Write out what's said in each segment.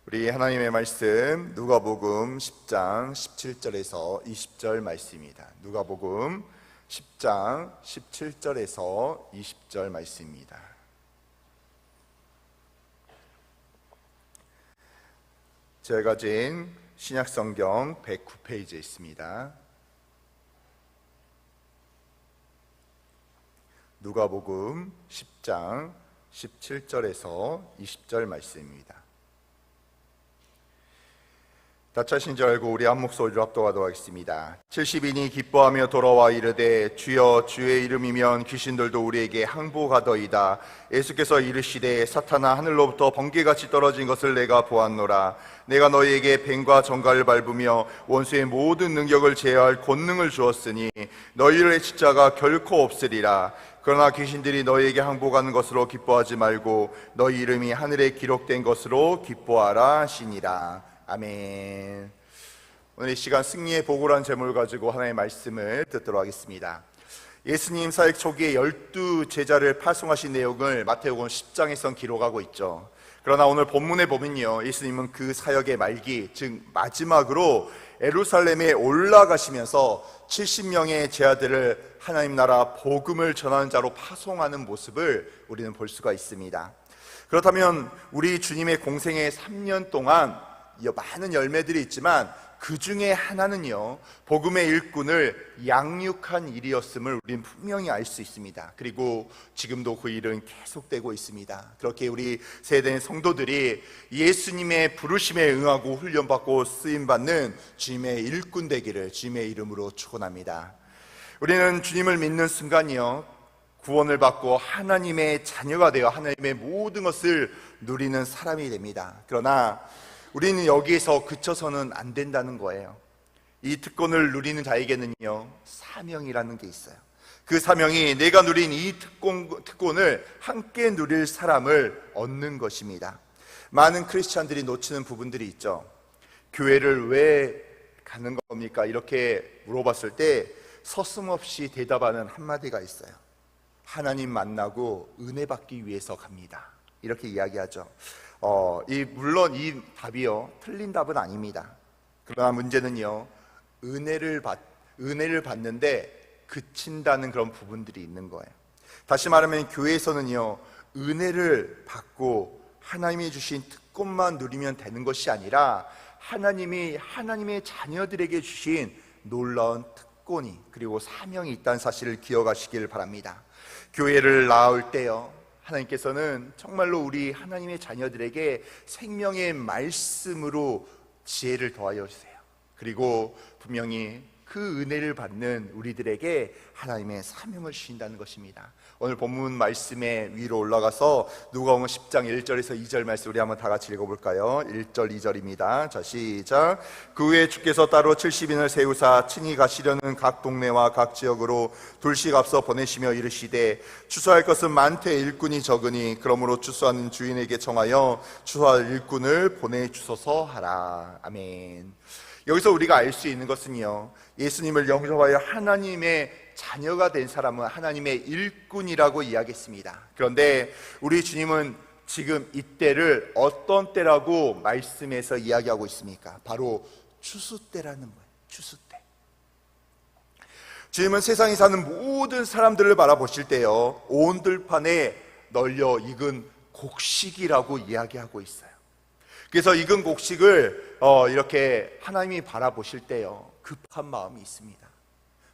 우리 하나님의 말씀 누가복음 10장 17절에서 20절 말씀입니다. 누가복음 10장 17절에서 20절 말씀입니다. 제가 가진 신약성경 109페이지에 있습니다. 누가복음 10장 17절에서 20절 말씀입니다. 다 차신 줄 알고 우리 한 목소리로 합독하도록 하겠습니다. 70인이 기뻐하며 돌아와 이르되 주여 주의 이름이면 귀신들도 우리에게 항복하더이다. 예수께서 이르시되 사탄아 하늘로부터 번개같이 떨어진 것을 내가 보았노라. 내가 너희에게 뱀과 정갈을 밟으며 원수의 모든 능력을 제어할 권능을 주었으니 너희의 십자가 결코 없으리라. 그러나 귀신들이 너희에게 항복하는 것으로 기뻐하지 말고 너희 이름이 하늘에 기록된 것으로 기뻐하라 하시니라. 아멘. 오늘 이 시간 승리의 보고라는 제목을 가지고 하나님의 말씀을 듣도록 하겠습니다. 예수님 사역 초기에 12제자를 파송하신 내용을 마태복음 10장에서 기록하고 있죠. 그러나 오늘 본문에 보면요, 예수님은 그 사역의 말기, 즉 마지막으로 예루살렘에 올라가시면서 70명의 제자들을 하나님 나라 복음을 전하는 자로 파송하는 모습을 우리는 볼 수가 있습니다. 그렇다면 우리 주님의 공생의 3년 동안 많은 열매들이 있지만 그 중에 하나는요, 복음의 일꾼을 양육한 일이었음을 우리는 분명히 알 수 있습니다. 그리고 지금도 그 일은 계속되고 있습니다. 그렇게 우리 세대의 성도들이 예수님의 부르심에 응하고 훈련받고 쓰임받는 주님의 일꾼 되기를 주님의 이름으로 축원합니다. 우리는 주님을 믿는 순간이요, 구원을 받고 하나님의 자녀가 되어 하나님의 모든 것을 누리는 사람이 됩니다. 그러나 우리는 여기에서 그쳐서는 안 된다는 거예요. 이 특권을 누리는 자에게는요, 사명이라는 게 있어요. 그 사명이 내가 누린 이 특권을 함께 누릴 사람을 얻는 것입니다. 많은 크리스찬들이 놓치는 부분들이 있죠. 교회를 왜 가는 겁니까? 이렇게 물어봤을 때 서슴없이 대답하는 한마디가 있어요. 하나님 만나고 은혜 받기 위해서 갑니다. 이렇게 이야기하죠. 물론 이 답이요, 틀린 답은 아닙니다. 그러나 문제는요, 은혜를 받는데 그친다는 그런 부분들이 있는 거예요. 다시 말하면 교회에서는요, 은혜를 받고 하나님이 주신 특권만 누리면 되는 것이 아니라 하나님이 하나님의 자녀들에게 주신 놀라운 특권이 그리고 사명이 있다는 사실을 기억하시길 바랍니다. 교회를 나올 때요, 하나님께서는 정말로 우리 하나님의 자녀들에게 생명의 말씀으로 지혜를 더하여 주세요. 그리고 분명히 그 은혜를 받는 우리들에게 하나님의 사명을 주신다는 것입니다. 오늘 본문 말씀에 위로 올라가서 누가복음 10장 1절에서 2절 말씀 우리 한번 다 같이 읽어볼까요? 1절 2절입니다. 자, 시작. 그 후에 주께서 따로 70인을 세우사 친히 가시려는 각 동네와 각 지역으로 둘씩 앞서 보내시며 이르시되 추수할 것은 많되 일꾼이 적으니 그러므로 추수하는 주인에게 청하여 추수할 일꾼을 보내주소서 하라. 아멘. 여기서 우리가 알 수 있는 것은요, 예수님을 영접하여 하나님의 자녀가 된 사람은 하나님의 일꾼이라고 이야기했습니다. 그런데 우리 주님은 지금 이때를 어떤 때라고 말씀에서 이야기하고 있습니까? 바로 추수 때라는 거예요. 추수 때. 주님은 세상에 사는 모든 사람들을 바라보실 때요, 온 들판에 널려 익은 곡식이라고 이야기하고 있어요. 그래서 익은 곡식을 이렇게 하나님이 바라보실 때요, 급한 마음이 있습니다.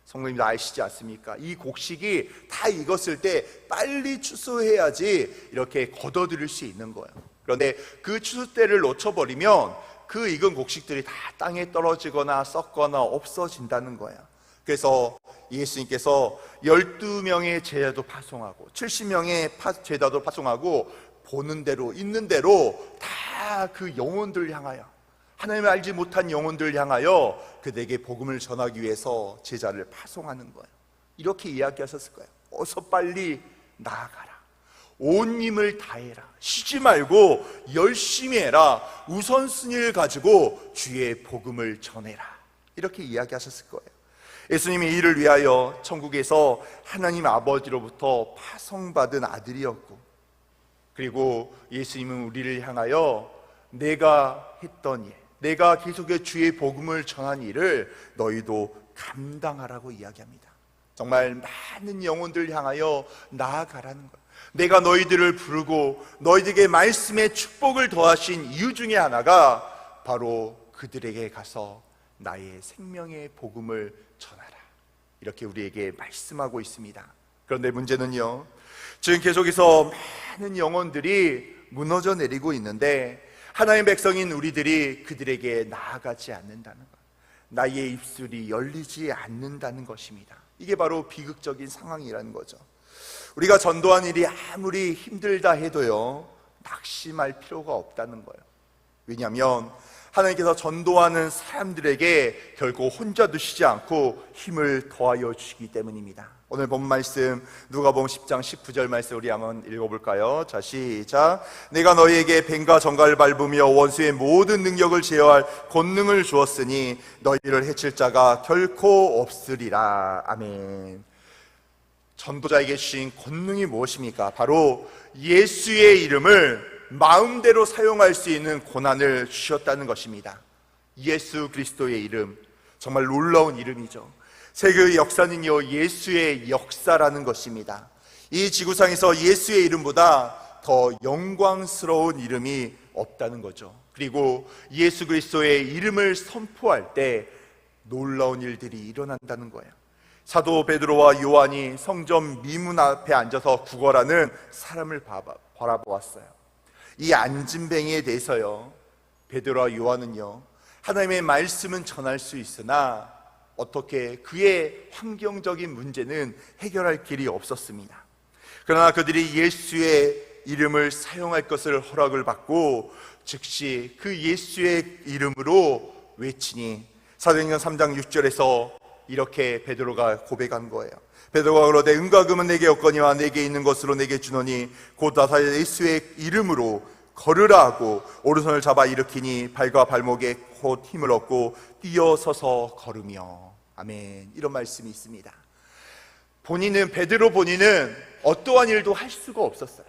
성도님들 아시지 않습니까? 이 곡식이 다 익었을 때 빨리 추수해야지 이렇게 거둬들일 수 있는 거예요. 그런데 그 추수 때를 놓쳐버리면 그 익은 곡식들이 다 땅에 떨어지거나 썩거나 없어진다는 거예요. 그래서 예수님께서 12명의 제자도 파송하고 70명의 제자도 파송하고 보는 대로 있는 대로 다 그 영혼들 향하여, 하나님을 알지 못한 영혼들 향하여 그들에게 복음을 전하기 위해서 제자를 파송하는 거예요. 이렇게 이야기하셨을 거예요. 어서 빨리 나아가라. 온 힘을 다해라. 쉬지 말고 열심히 해라. 우선순위를 가지고 주의 복음을 전해라. 이렇게 이야기하셨을 거예요. 예수님이 이를 위하여 천국에서 하나님 아버지로부터 파송받은 아들이었고, 그리고 예수님은 우리를 향하여 내가 했던 일, 내가 계속해 주의 복음을 전한 일을 너희도 감당하라고 이야기합니다. 정말 많은 영혼들 향하여 나아가라는 거예요. 내가 너희들을 부르고 너희들에게 말씀의 축복을 더하신 이유 중에 하나가 바로 그들에게 가서 나의 생명의 복음을 전하라, 이렇게 우리에게 말씀하고 있습니다. 그런데 문제는요, 지금 계속해서 많은 영혼들이 무너져 내리고 있는데 하나님의 백성인 우리들이 그들에게 나아가지 않는다는 것, 나의 입술이 열리지 않는다는 것입니다. 이게 바로 비극적인 상황이라는 거죠. 우리가 전도한 일이 아무리 힘들다 해도요, 낙심할 필요가 없다는 거예요. 왜냐하면 하나님께서 전도하는 사람들에게 결코 혼자 두시지 않고 힘을 더하여 주시기 때문입니다. 오늘 본 말씀 누가복음 10장 19절 말씀 우리 한번 읽어볼까요? 자, 시작. 내가 너희에게 뱀과 정갈을 밟으며 원수의 모든 능력을 제어할 권능을 주었으니 너희를 해칠 자가 결코 없으리라. 아멘. 전도자에게 주신 권능이 무엇입니까? 바로 예수의 이름을 마음대로 사용할 수 있는 고난을 주셨다는 것입니다. 예수 그리스도의 이름, 정말 놀라운 이름이죠. 세계의 역사는요, 예수의 역사라는 것입니다. 이 지구상에서 예수의 이름보다 더 영광스러운 이름이 없다는 거죠. 그리고 예수 그리스도의 이름을 선포할 때 놀라운 일들이 일어난다는 거예요. 사도 베드로와 요한이 성전 미문 앞에 앉아서 구걸하는 사람을 바라보았어요. 이 안진뱅이에 대해서요, 베드로와 요한은요, 하나님의 말씀은 전할 수 있으나 어떻게 그의 환경적인 문제는 해결할 길이 없었습니다. 그러나 그들이 예수의 이름을 사용할 것을 허락을 받고 즉시 그 예수의 이름으로 외치니 사도행전 3장 6절에서 이렇게 베드로가 고백한 거예요. 베드로가 그러되 은과 금은 내게 없거니와 내게 있는 것으로 내게 주노니 곧 나사 예수의 이름으로 걸으라 하고 오른손을 잡아 일으키니 발과 발목에 곧 힘을 얻고 뛰어서서 걸으며. 아멘. 이런 말씀이 있습니다. 베드로 본인은 어떠한 일도 할 수가 없었어요.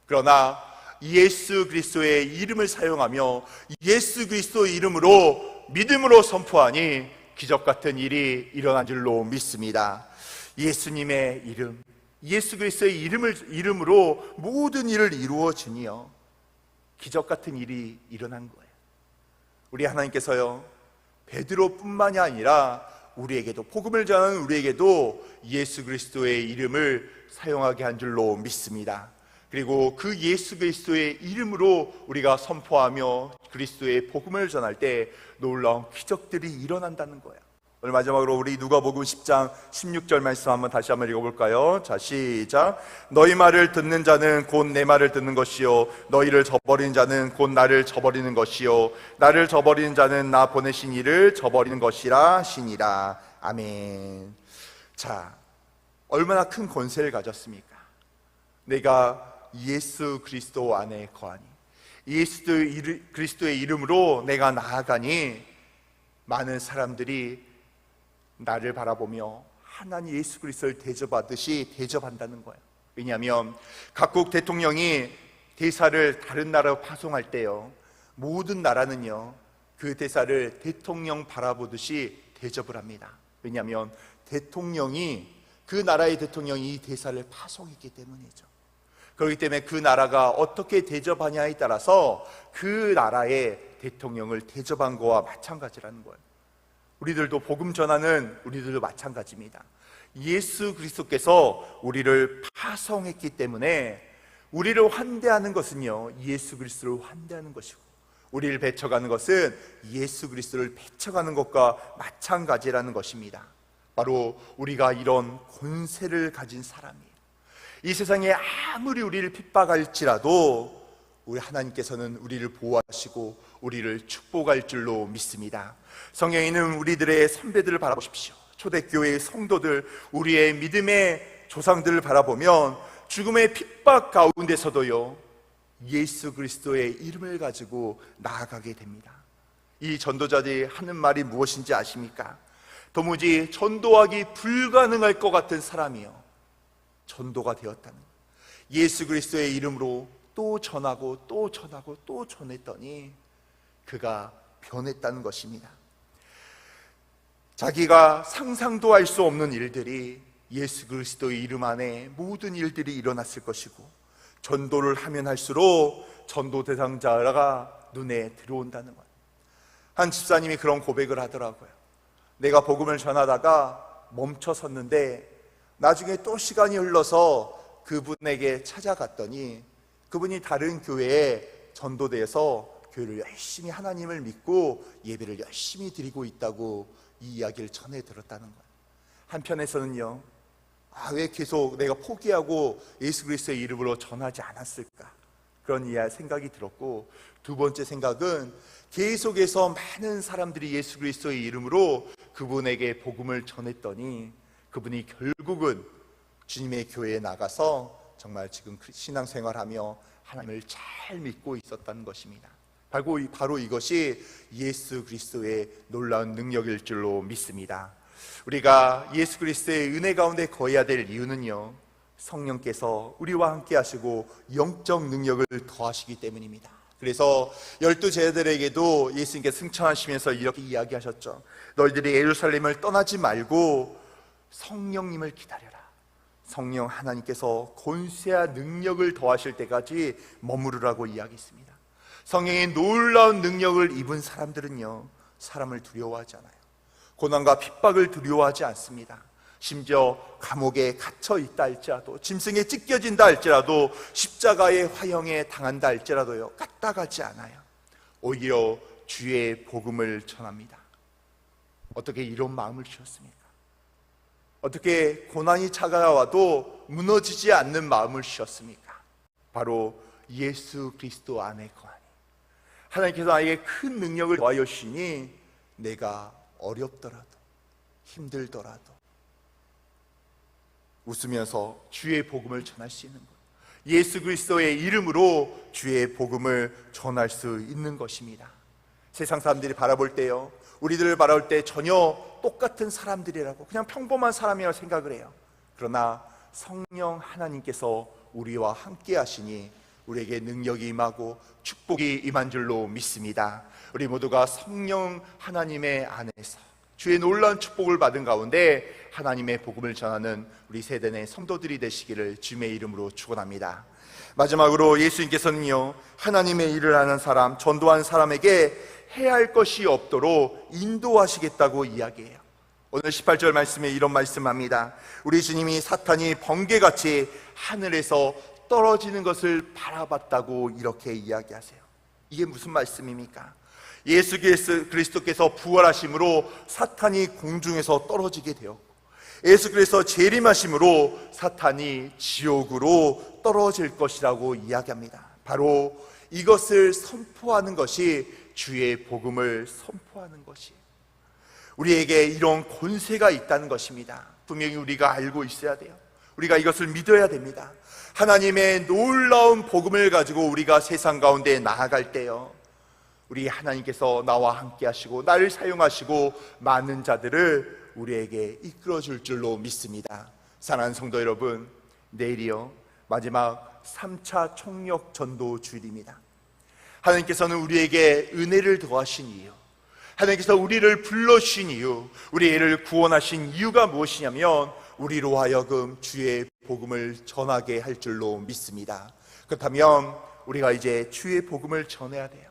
그러나 예수 그리스도의 이름을 사용하며 예수 그리스도의 이름으로 믿음으로 선포하니 기적 같은 일이 일어난 줄로 믿습니다. 예수님의 이름, 예수 그리스도의 이름으로 모든 일을 이루어지니요, 기적 같은 일이 일어난 거예요. 우리 하나님께서요, 베드로뿐만이 아니라 우리에게도, 복음을 전하는 우리에게도 예수 그리스도의 이름을 사용하게 한 줄로 믿습니다. 그리고 그 예수 그리스도의 이름으로 우리가 선포하며 그리스도의 복음을 전할 때 놀라운 기적들이 일어난다는 거예요. 오늘 마지막으로 우리 누가복음 10장 16절 말씀 한번 다시 한번 읽어볼까요? 자, 시작. 너희 말을 듣는 자는 곧 내 말을 듣는 것이요 너희를 저버리는 자는 곧 나를 저버리는 것이요 나를 저버리는 자는 나 보내신 이를 저버리는 것이라 하시니라. 아멘. 자, 얼마나 큰 권세를 가졌습니까? 내가 예수 그리스도 안에 거하니, 예수 그리스도의 이름으로 내가 나아가니 많은 사람들이 나를 바라보며 하나님 예수 그리스도를 대접하듯이 대접한다는 거예요. 왜냐하면 각국 대통령이 대사를 다른 나라로 파송할 때요, 모든 나라는요 그 대사를 대통령 바라보듯이 대접을 합니다. 왜냐하면 그 나라의 대통령이 이 대사를 파송했기 때문이죠. 그렇기 때문에 그 나라가 어떻게 대접하냐에 따라서 그 나라의 대통령을 대접한 거와 마찬가지라는 거예요. 우리들도 복음 전하는 우리들도 마찬가지입니다. 예수 그리스도께서 우리를 파송했기 때문에 우리를 환대하는 것은요 예수 그리스도를 환대하는 것이고, 우리를 배척하는 것은 예수 그리스도를 배척하는 것과 마찬가지라는 것입니다. 바로 우리가 이런 권세를 가진 사람이에요. 이 세상에 아무리 우리를 핍박할지라도 우리 하나님께서는 우리를 보호하시고 우리를 축복할 줄로 믿습니다. 성경에 있는 우리들의 선배들을 바라보십시오. 초대교회의 성도들, 우리의 믿음의 조상들을 바라보면 죽음의 핍박 가운데서도요 예수 그리스도의 이름을 가지고 나아가게 됩니다. 이 전도자들이 하는 말이 무엇인지 아십니까? 도무지 전도하기 불가능할 것 같은 사람이요 전도가 되었다는 거예요. 예수 그리스도의 이름으로 또 전하고 또 전하고 또 전했더니 그가 변했다는 것입니다. 자기가 상상도 할 수 없는 일들이 예수 그리스도의 이름 안에 모든 일들이 일어났을 것이고, 전도를 하면 할수록 전도 대상자가 눈에 들어온다는 것. 한 집사님이 그런 고백을 하더라고요. 내가 복음을 전하다가 멈춰 섰는데 나중에 또 시간이 흘러서 그분에게 찾아갔더니 그분이 다른 교회에 전도돼서 교회를 열심히 하나님을 믿고 예배를 열심히 드리고 있다고 이 이야기를 전해 들었다는 거예요. 한편에서는요, 왜 계속 내가 포기하고 예수 그리스도의 이름으로 전하지 않았을까, 그런 생각이 들었고, 두 번째 생각은 계속해서 많은 사람들이 예수 그리스도의 이름으로 그분에게 복음을 전했더니 그분이 결국은 주님의 교회에 나가서 정말 지금 신앙생활하며 하나님을 잘 믿고 있었다는 것입니다. 바로 이것이 예수 그리스도의 놀라운 능력일 줄로 믿습니다. 우리가 예수 그리스도의 은혜 가운데 거해야 될 이유는요, 성령께서 우리와 함께 하시고 영적 능력을 더하시기 때문입니다. 그래서 12제자들에게도 예수님께서 승천하시면서 이렇게 이야기하셨죠. 너희들이 예루살렘을 떠나지 말고 성령님을 기다려라. 성령 하나님께서 권세와 능력을 더하실 때까지 머무르라고 이야기했습니다. 성령의 놀라운 능력을 입은 사람들은요, 사람을 두려워하지 않아요. 고난과 핍박을 두려워하지 않습니다. 심지어 감옥에 갇혀 있다 할지라도, 짐승에 찢겨진다 할지라도, 십자가의 화형에 당한다 할지라도요, 까딱하지 않아요. 오히려 주의 복음을 전합니다. 어떻게 이런 마음을 주셨습니까? 어떻게 고난이 찾아와도 무너지지 않는 마음을 주셨습니까? 바로 예수 그리스도 안에 거하니, 하나님께서 나에게 큰 능력을 더하여 주시니 내가 어렵더라도 힘들더라도 웃으면서 주의 복음을 전할 수 있는 것, 예수 그리스도의 이름으로 주의 복음을 전할 수 있는 것입니다. 세상 사람들이 바라볼 때요, 우리들을 바라볼 때 전혀 똑같은 사람들이라고, 그냥 평범한 사람이라고 생각을 해요. 그러나 성령 하나님께서 우리와 함께 하시니 우리에게 능력이 임하고 축복이 임한 줄로 믿습니다. 우리 모두가 성령 하나님의 안에서 주의 놀라운 축복을 받은 가운데 하나님의 복음을 전하는 우리 세대 내 성도들이 되시기를 주님의 이름으로 축원합니다. 마지막으로 예수님께서는요, 하나님의 일을 하는 사람, 전도하는 사람에게 해야 할 것이 없도록 인도하시겠다고 이야기해요. 오늘 18절 말씀에 이런 말씀합니다. 우리 주님이 사탄이 번개같이 하늘에서 떨어지는 것을 바라봤다고 이렇게 이야기하세요. 이게 무슨 말씀입니까? 예수 그리스도께서 부활하심으로 사탄이 공중에서 떨어지게 되었고, 예수 그리스도 재림하심으로 사탄이 지옥으로 떨어질 것이라고 이야기합니다. 바로 이것을 선포하는 것이 주의 복음을 선포하는 것이에요. 우리에게 이런 권세가 있다는 것입니다. 분명히 우리가 알고 있어야 돼요. 우리가 이것을 믿어야 됩니다. 하나님의 놀라운 복음을 가지고 우리가 세상 가운데 나아갈 때요, 우리 하나님께서 나와 함께 하시고 나를 사용하시고 많은 자들을 우리에게 이끌어 줄 줄로 믿습니다. 사랑하는 성도 여러분, 내일이요, 마지막 3차 총력 전도 주일입니다. 하나님께서는 우리에게 은혜를 더하신 이유, 하나님께서 우리를 불러주신 이유, 우리를 구원하신 이유가 무엇이냐면 우리로 하여금 주의 복음을 전하게 할 줄로 믿습니다. 그렇다면 우리가 이제 주의 복음을 전해야 돼요.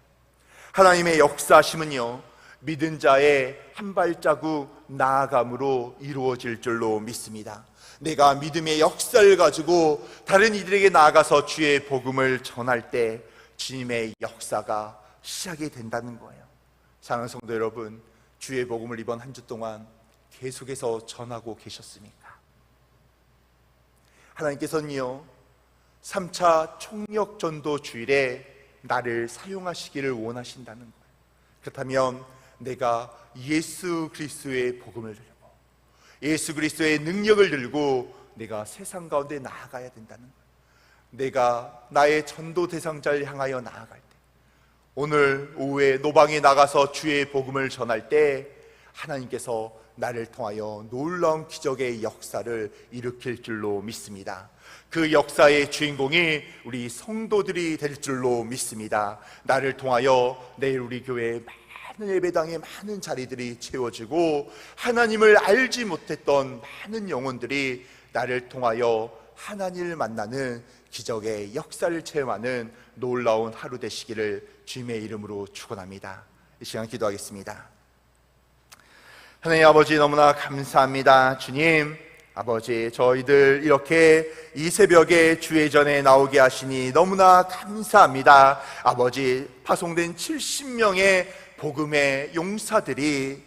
하나님의 역사하심은요, 믿은 자의 한 발자국 나아감으로 이루어질 줄로 믿습니다. 내가 믿음의 역사를 가지고 다른 이들에게 나아가서 주의 복음을 전할 때 주님의 역사가 시작이 된다는 거예요. 사랑하는 성도 여러분, 주의 복음을 이번 한 주 동안 계속해서 전하고 계셨습니까? 하나님께서는요, 3차 총력 전도 주일에 나를 사용하시기를 원하신다는 거예요. 그렇다면 내가 예수 그리스도의 복음을 들고 예수 그리스도의 능력을 들고 내가 세상 가운데 나아가야 된다는 거예요. 내가 나의 전도 대상자를 향하여 나아갈 때, 오늘 오후에 노방에 나가서 주의 복음을 전할 때 하나님께서 나를 통하여 놀라운 기적의 역사를 일으킬 줄로 믿습니다. 그 역사의 주인공이 우리 성도들이 될 줄로 믿습니다. 나를 통하여 내일 우리 교회에 많은 예배당에 많은 자리들이 채워지고 하나님을 알지 못했던 많은 영혼들이 나를 통하여 하나님을 만나는 기적의 역사를 체험하는 놀라운 하루 되시기를 주님의 이름으로 축원합니다. 이 시간 기도하겠습니다. 하나님 아버지, 너무나 감사합니다. 주님 아버지, 저희들 이렇게 이 새벽에 주의 전에 나오게 하시니 너무나 감사합니다. 아버지, 파송된 70명의 복음의 용사들이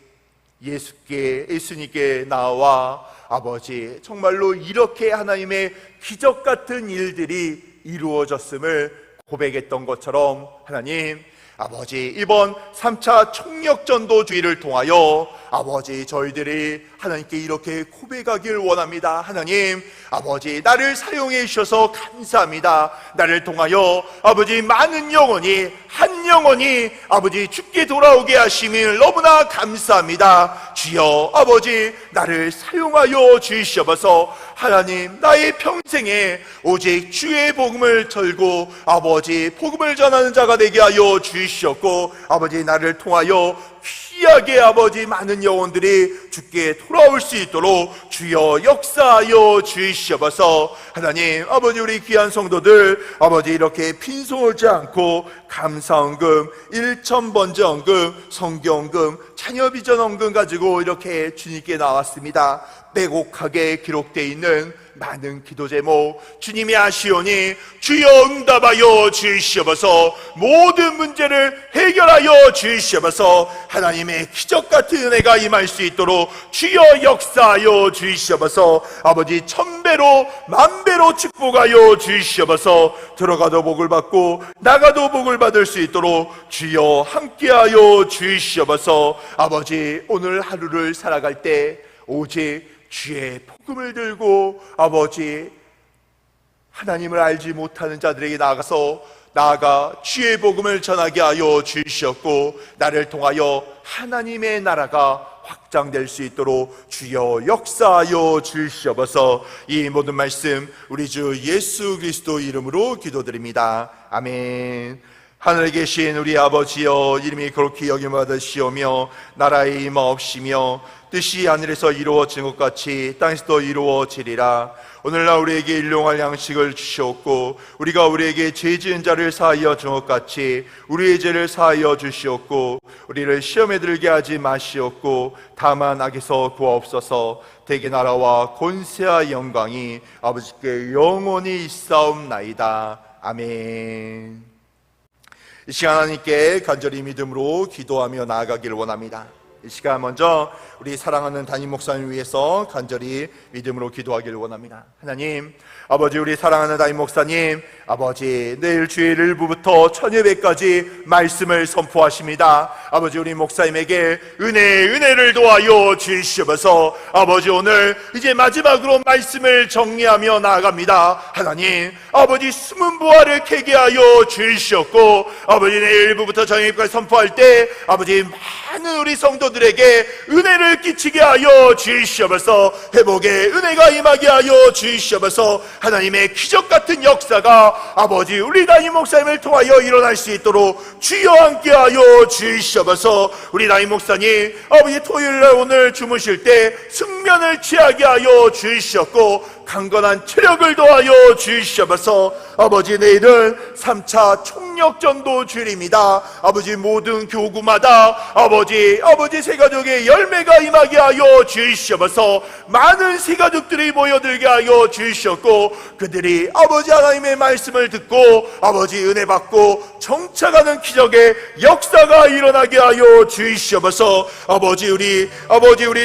예수님께 나와 아버지, 정말로 이렇게 하나님의 기적 같은 일들이 이루어졌음을 고백했던 것처럼 하나님 아버지, 이번 3차 총력전도주의를 통하여 아버지, 저희들이 하나님께 이렇게 고백하길 원합니다. 하나님 아버지, 나를 사용해 주셔서 감사합니다. 나를 통하여 아버지, 많은 영혼이, 한 영혼이 아버지 주께 돌아오게 하심을 너무나 감사합니다. 주여 아버지, 나를 사용하여 주시옵소서. 하나님, 나의 평생에 오직 주의 복음을 전고 아버지, 복음을 전하는 자가 되게 하여 주시옵고 아버지, 나를 통하여 귀하게 아버지, 많은 영혼들이 주께 돌아올 수 있도록 주여 역사하여 주시옵소서. 하나님 아버지, 우리 귀한 성도들 아버지, 이렇게 빈손하지 않고 감사헌금, 1,000번째 헌금, 성경헌금, 자녀비전헌금 가지고 이렇게 주님께 나왔습니다. 빼곡하게 기록되어 있는 많은 기도 제목 주님이 아시오니 주여 응답하여 주시옵소서. 모든 문제를 해결하여 주시옵소서. 하나님의 기적 같은 은혜가 임할 수 있도록 주여 역사하여 주시옵소서. 아버지, 1000배로 만배로 축복하여 주시옵소서. 들어가도 복을 받고 나가도 복을 받을 수 있도록 주여 함께하여 주시옵소서. 아버지, 오늘 하루를 살아갈 때 오직 주의 복음을 들고 아버지, 하나님을 알지 못하는 자들에게 나아가 주의 복음을 전하게 하여 주시옵고 나를 통하여 하나님의 나라가 확장될 수 있도록 주여 역사하여 주시옵소서. 이 모든 말씀 우리 주 예수 그리스도 이름으로 기도드립니다. 아멘. 하늘에 계신 우리 아버지여, 이름이 그렇게 여김 받으시오며 나라의 임하옵시며 뜻이 하늘에서 이루어진 것 같이 땅에서도 이루어지리라. 오늘날 우리에게 일용할 양식을 주시옵고 우리가 우리에게 죄 지은 자를 사하여 준 것 같이 우리의 죄를 사하여 주시옵고 우리를 시험에 들게 하지 마시옵고 다만 악에서 구하옵소서. 대개 나라와 권세와 영광이 아버지께 영원히 있사옵나이다. 아멘. 이 시간 하나님께 간절히 믿음으로 기도하며 나아가기를 원합니다. 이 시간 먼저 우리 사랑하는 담임 목사님 위해서 간절히 믿음으로 기도하기를 원합니다. 하나님 아버지, 우리 사랑하는 담임 목사님 아버지, 내일 주일 1부부터 천예배까지 말씀을 선포하십니다. 아버지, 우리 목사님에게 은혜를 도하여 주시옵소서. 아버지, 오늘 이제 마지막으로 말씀을 정리하며 나아갑니다. 하나님 아버지, 숨은 부활을 캐게 하여 주시옵고 아버지, 내일 1부부터 천예배까지 선포할 때 아버지, 많은 우리 성도들에게 은혜를 끼치게 하여 주시옵소서. 회복의 은혜가 임하게 하여 주시옵소서. 하나님의 기적 같은 역사가 아버지, 우리 담임 목사님을 통하여 일어날 수 있도록 주여 함께 하여 주시옵소서. 우리 담임 목사님 아버지, 토요일날 오늘 주무실 때 숙면을 취하게 하여 주시옵고 강건한 체력을 더하여 주시옵소서. 아버지, 내일은 3차 총력전도 주일입니다. 아버지, 모든 교구마다 아버지 새가족의 열매가 임하게 하여 주시옵소서. 많은 새가족들이 모여들게 하여 주시옵고 그들이 아버지 하나님의 말씀을 듣고 아버지 은혜 받고 정착하는 기적의 역사가 일어나게 하여 주시옵소서. 아버지, 우리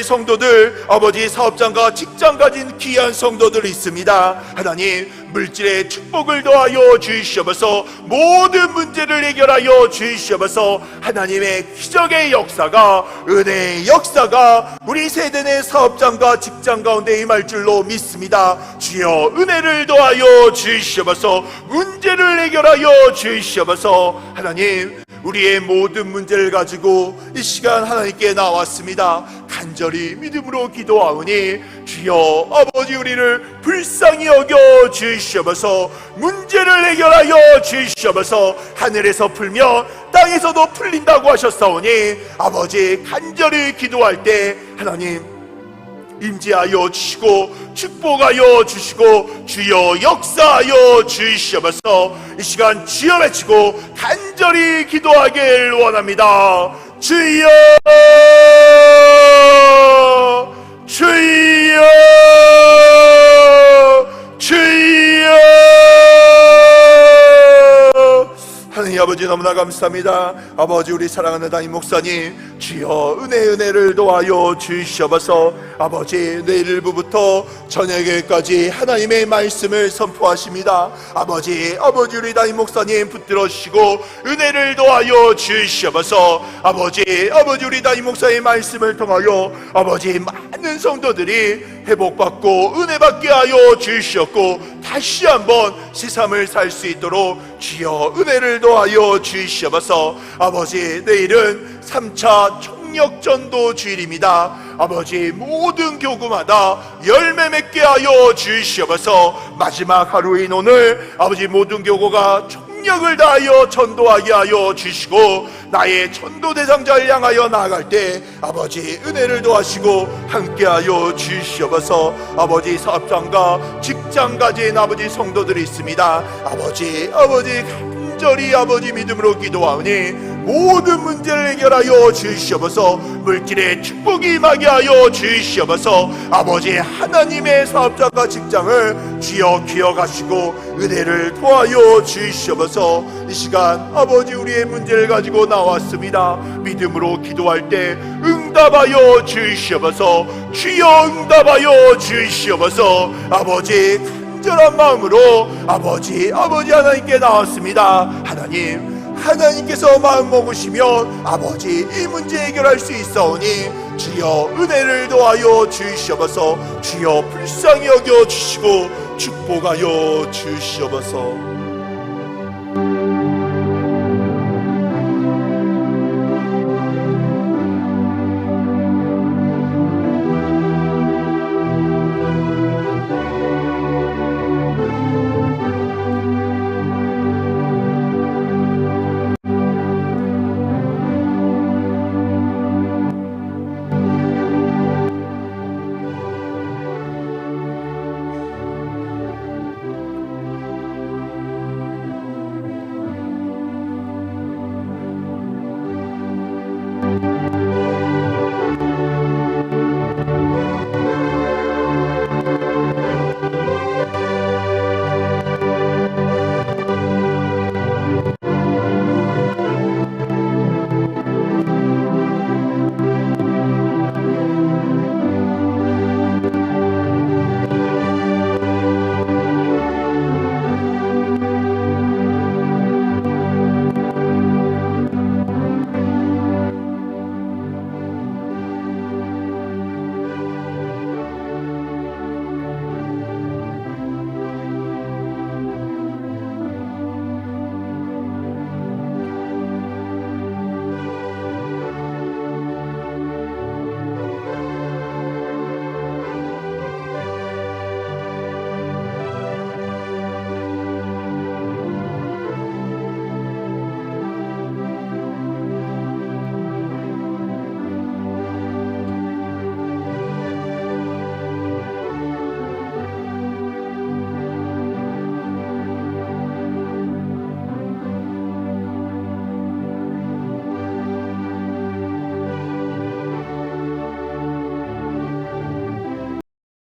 성도들 아버지, 사업장과 직장 가진 귀한 성도들이 있습니다. 하나님 물질의 축복을 더하여 주시옵소서. 모든 문제를 해결하여 주시옵소서. 하나님의 기적의 역사가, 은혜의 역사가 우리 세대 내 사업장과 직장 가운데 임할 줄로 믿습니다. 주여 은혜를 더하여 주시옵소서. 문제를 해결하여 주시옵소서. 하나님 우리의 모든 문제를 가지고 이 시간 하나님께 나왔습니다. 간절히 믿음으로 기도하오니 주여 아버지 우리를 불쌍히 여겨 주시옵소서. 문제를 해결하여 주시옵소서. 하늘에서 풀면 땅에서도 풀린다고 하셨사오니 아버지 간절히 기도할 때 하나님 임재하여 주시고 축복하여 주시고 주여 역사하여 주시옵소서. 이 시간 주여 외치고 간절히 기도하길 원합니다. 주여 주여 주여. 하나님 아버지 너무나 감사합니다. 아버지 우리 사랑하는 담임 목사님 주여 은혜를 도하여 주시옵소서. 아버지 내일부터 저녁에까지 하나님의 말씀을 선포하십니다. 아버지 우리 담임 목사님 붙들어 주시고 은혜를 도하여 주시옵소서. 아버지 우리 담임 목사의 말씀을 통하여 아버지 많은 성도들이 회복받고 은혜받게 하여 주시옵고 다시 한번 새삼을 살 수 있도록 주여 은혜를 도하여 주시옵소서. 아버지 내일은 3차 총력전도 주일입니다. 아버지 모든 교구마다 열매 맺게 하여 주시옵소서. 마지막 하루인 오늘 아버지 모든 교구가 총력을 다하여 전도하게 하여 주시고 나의 전도 대상자를 향하여 나아갈 때 아버지 은혜를 도하시고 함께하여 주시옵소서. 아버지 사업장과 직장 가진 아버지 성도들이 있습니다. 아버지 간절히 아버지 믿음으로 기도하오니 모든 문제를 해결하여 주시옵소서. 물질의 축복이 임하게 하여 주시옵소서. 아버지 하나님의 사업장과 직장을 주여 기억하시고 은혜를 도하여 주시옵소서. 이 시간 아버지 우리의 문제를 가지고 나왔습니다. 믿음으로 기도할 때 응답하여 주시옵소서. 주여 응답하여 주시옵소서. 아버지 간절한 마음으로 아버지 하나님께 나왔습니다. 하나님께서 마음 먹으시면 아버지 이 문제 해결할 수 있사오니 주여 은혜를 도하여 주시옵소서. 주여 불쌍히 여겨 주시고 축복하여 주시옵소서.